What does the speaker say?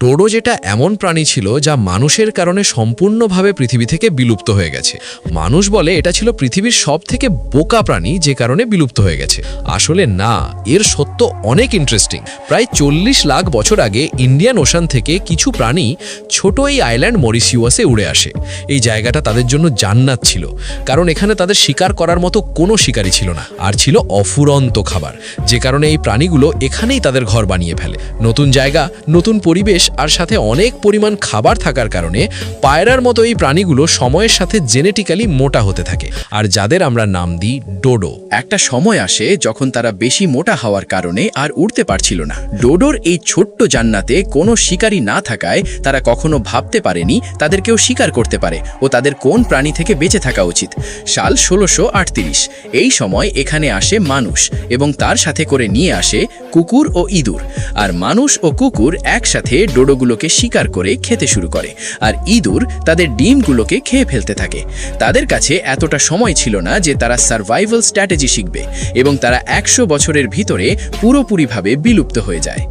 ডোডো যেটা এমন প্রাণী ছিল যা মানুষের কারণে সম্পূর্ণভাবে পৃথিবী থেকে বিলুপ্ত হয়ে গেছে। মানুষ বলে এটা ছিল পৃথিবীর সবথেকে বোকা প্রাণী যে কারণে বিলুপ্ত হয়ে গেছে। আসলে না, এর সত্য অনেক ইন্টারেস্টিং। প্রায় 40 লাখ বছর আগে ইন্ডিয়ান ওশান থেকে কিছু প্রাণী ছোট এই আইল্যান্ড মরিশিয়াসে উড়ে আসে। এই জায়গাটা তাদের জন্য জান্নাত ছিল, কারণ এখানে তাদের শিকার করার মতো কোনো শিকারই ছিল না, আর ছিল অফুরন্ত খাবার, যে কারণে এই প্রাণীগুলো এখানেই তাদের ঘর বানিয়ে ফেলে। নতুন জায়গা, নতুন পরিবেশ আর সাথে অনেক পরিমাণ খাবার থাকার কারণে পায়রার মতো এই প্রাণীগুলো সময়ের সাথে জেনেটিক্যালি মোটা হতে থাকে, আর যাদের আমরা নাম দিই ডোডো। একটা সময় আসে যখন তারা বেশি মোটা হওয়ার কারণে আর উড়তে পারছিল না। ডোডোর এই ছোট্ট জান্নাতে কোনো শিকারী না থাকায় তারা কখনো ভাবতে পারেনি তাদেরকেও শিকার করতে পারে ও তাদের কোন প্রাণী থেকে বেঁচে থাকা উচিত। সাল 1638। এই সময় এখানে আসে মানুষ এবং তার সাথে করে নিয়ে আসে কুকুর ও ইঁদুর। আর মানুষ ও কুকুর একসাথে ডোডোগুলোকে শিকার করে খেতে শুরু করে, আর ইঁদুর তাদের ডিমগুলোকে খেয়ে ফেলতে থাকে। তাদের কাছে এতটা সময় ছিল না যে তারা সার্ভাইভাল স্ট্র্যাটেজি শিখবে, এবং তারা 100 বছরের ভিতরে পুরোপুরিভাবে বিলুপ্ত হয়ে যায়।